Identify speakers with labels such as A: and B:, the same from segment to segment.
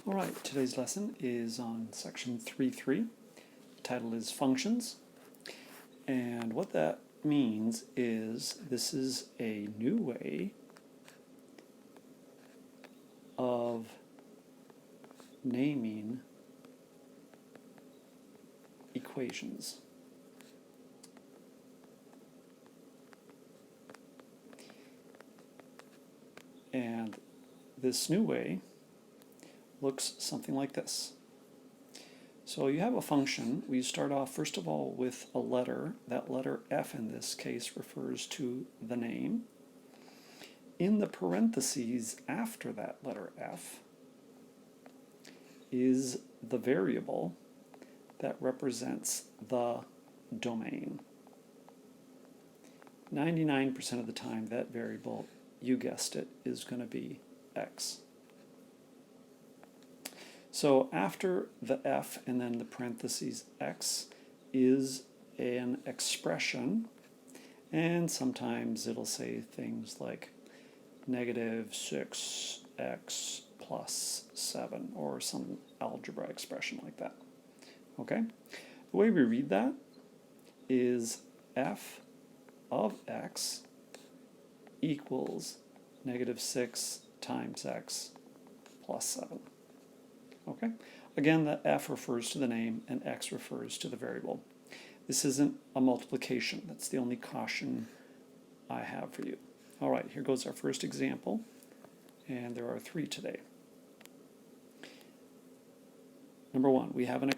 A: All right, today's lesson is on section 3.3. The title is Functions. And what that means is this is a new way of naming equations. And this new way looks something like this. So you have a function. We start off first of all with a letter. That letter F in this case refers to the name. In the parentheses after that letter F is the variable that represents the domain. 99% of the time that variable, you guessed it, is going to be x. So after the f and then the parentheses x is an expression, and sometimes it'll say things like negative 6x plus 7 or some algebra expression like that. Okay? The way we read that is f of x equals negative 6 times x plus 7. Okay? Again, the f refers to the name and x refers to the variable. This isn't a multiplication. That's the only caution I have for you. All right, here goes our first example, and there are 3 today. Number 1, we have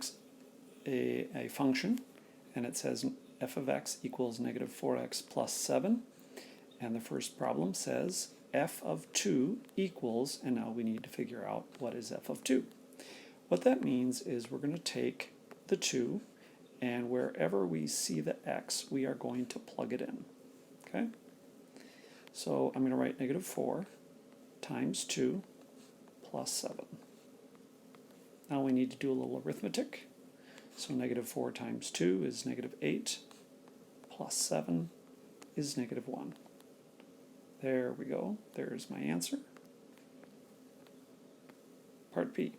A: a function, and it says f of x equals negative 4x plus 7, and the first problem says f of 2 equals, and now we need to figure out what is f of 2. What that means is we're going to take the 2, and wherever we see the x, we are going to plug it in. Okay? So I'm going to write negative 4 times 2 plus 7. Now we need to do a little arithmetic. So negative 4 times 2 is negative 8, plus 7 is negative 1. There we go. There's my answer. Part B.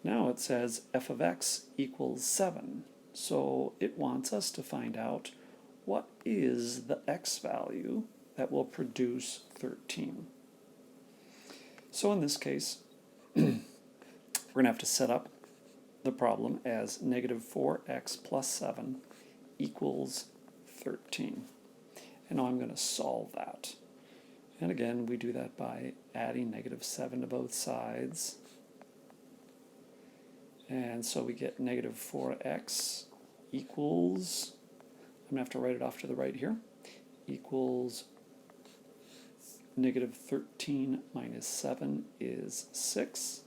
A: Now it says f of x equals 7. So it wants us to find out what is the x value that will produce 13. So in this case, we're going to have to set up the problem as negative 4x plus 7 equals 13. And now I'm going to solve that. And again, we do that by adding negative 7 to both sides. And so we get negative 4x equals, I'm going to have to write it off to the right here, equals negative 13 minus 7 is 6.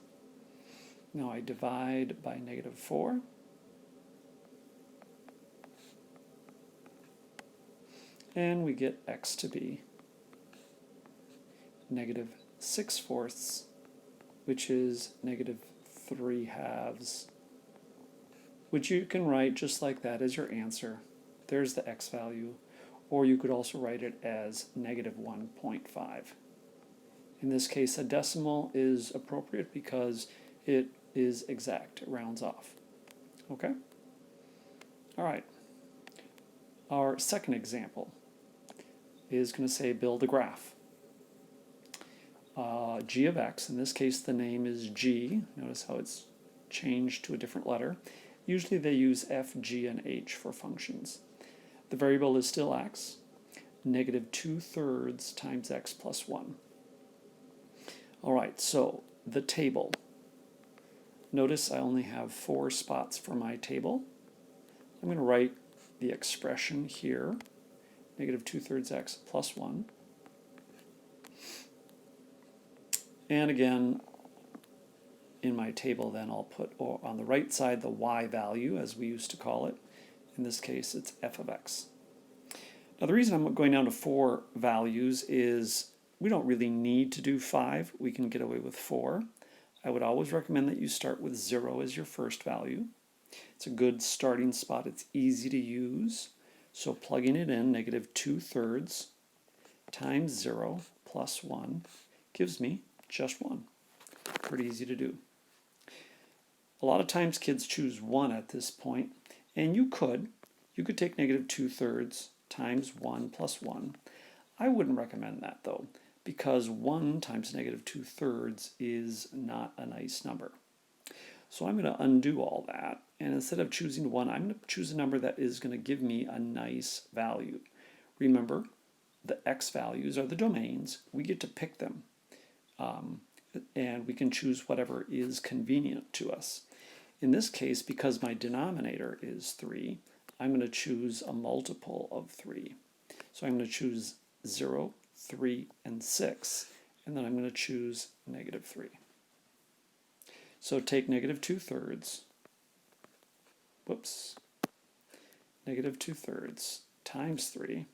A: Now I divide by negative 4. And we get x to be negative 6/4, which is negative 3/2, which you can write just like that as your answer. There's the x value. Or you could also write it as negative 1.5. In this case, a decimal is appropriate because it is exact. It rounds off. Okay? All right. Our second example is going to say build a graph. G of x, in this case the name is G. Notice how it's changed to a different letter. Usually they use f, g, and h for functions. The variable is still x, negative 2/3 times x plus 1. All right, so the table. Notice I only have 4 spots for my table. I'm going to write the expression here, negative 2/3 x plus 1. And again, in my table then I'll put on the right side the y value, as we used to call it. In this case, it's f of x. Now the reason I'm going down to 4 values is we don't really need to do 5. We can get away with 4. I would always recommend that you start with 0 as your first value. It's a good starting spot. It's easy to use. So plugging it in, negative 2/3 times 0 plus 1 gives me just 1. Pretty easy to do. A lot of times kids choose 1 at this point, and you could take negative 2/3 times 1 plus 1. I wouldn't recommend that though, because 1 times negative 2/3 is not a nice number. So I'm going to undo all that, and instead of choosing 1, I'm going to choose a number that is going to give me a nice value. Remember, the x values are the domains. We get to pick them, and we can choose whatever is convenient to us. In this case, because my denominator is 3, I'm going to choose a multiple of 3. So I'm going to choose 0, 3, and 6, and then I'm going to choose negative 3. So take negative 2/3, negative 2/3 times 3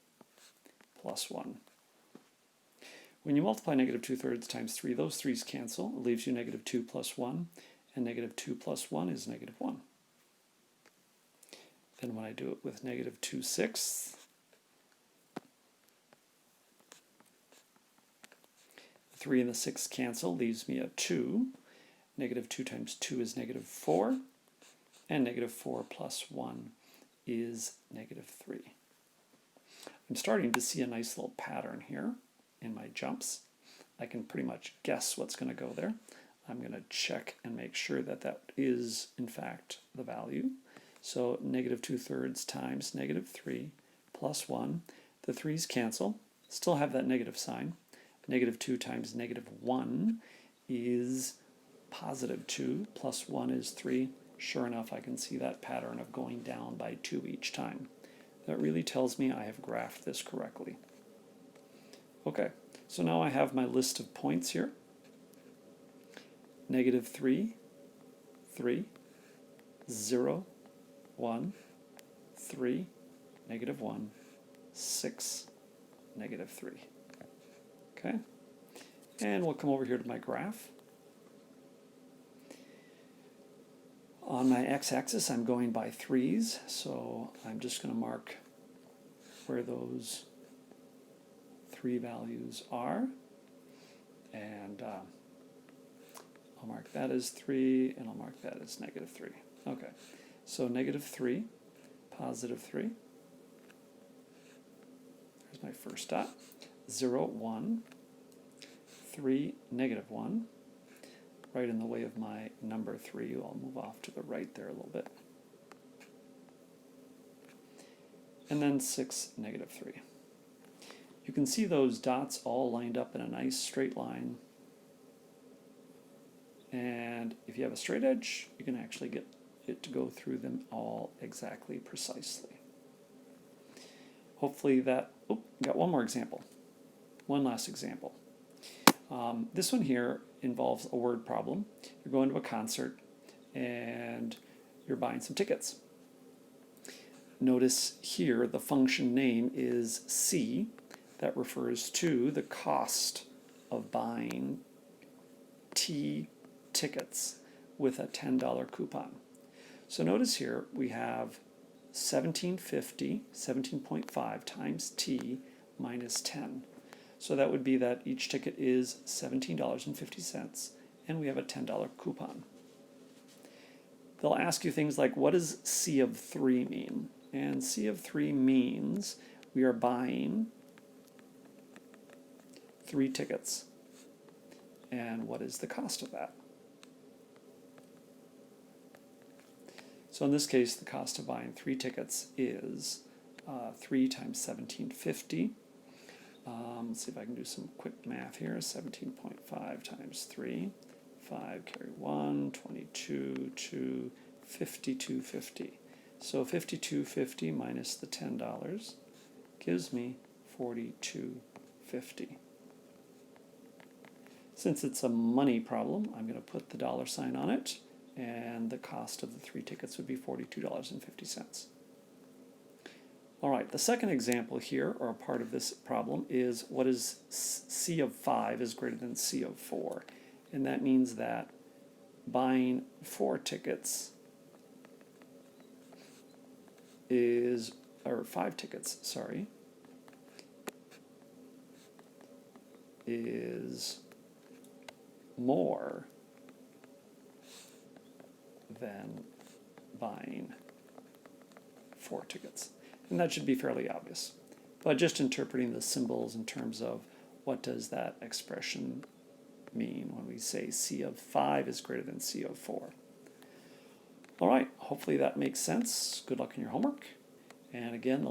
A: plus 1. When you multiply negative 2/3 times 3, those 3's cancel. It leaves you negative 2 plus 1, and negative 2 plus 1 is negative 1. Then when I do it with negative 2/6, the 3 and the 6 cancel, leaves me a 2. Negative 2 times 2 is negative 4, and negative 4 plus 1 is negative 3. I'm starting to see a nice little pattern here in my jumps. I can pretty much guess what's going to go there. I'm going to check and make sure that that is, in fact, the value. So negative 2/3 times negative 3 plus 1. The 3's cancel. Still have that negative sign. Negative 2 times negative 1 is positive 2, plus 1 is 3. Sure enough, I can see that pattern of going down by 2 each time. That really tells me I have graphed this correctly. Okay, so now I have my list of points here. Negative 3, 3, 0, 1, 3, negative 1, 6, negative 3. Okay, and we'll come over here to my graph. On my x-axis, I'm going by 3's, so I'm just going to mark where those 3 values are, and I'll mark that as 3, and I'll mark that as negative 3. Okay, so negative 3, positive 3. There's my first dot. 0, 1, 3, negative 1. Right in the way of my number 3. I'll move off to the right there a little bit. And then 6, negative 3. You can see those dots all lined up in a nice straight line. And if you have a straight edge, you can actually get it to go through them all exactly precisely. Hopefully that, got one more example. One last example. This one here involves a word problem. You're going to a concert and you're buying some tickets. Notice here the function name is C. That refers to the cost of buying T tickets with a $10 coupon. So notice here we have 17.5 times T minus 10. So that would be that each ticket is $17.50, and we have a $10 coupon. They'll ask you things like, what does C of 3 mean? And C of 3 means we are buying 3 tickets. And what is the cost of that? So in this case, the cost of buying 3 tickets is 3 times 17.50. Let's see if I can do some quick math here. 17.5 times 3, 5 carry 1, 22, 2, 52.50. So 52.50 minus the $10 gives me 42.50. Since it's a money problem, I'm going to put the dollar sign on it, and the cost of the 3 tickets would be $42.50. All right, the second example here, or a part of this problem, is what is C of 5 is greater than C of 4. And that means that buying 4 tickets is, or 5 tickets, sorry, is more than buying 4 tickets. And that should be fairly obvious. But just interpreting the symbols in terms of what does that expression mean when we say C of 5 is greater than C of 4. All right, hopefully that makes sense. Good luck in your homework. And again, the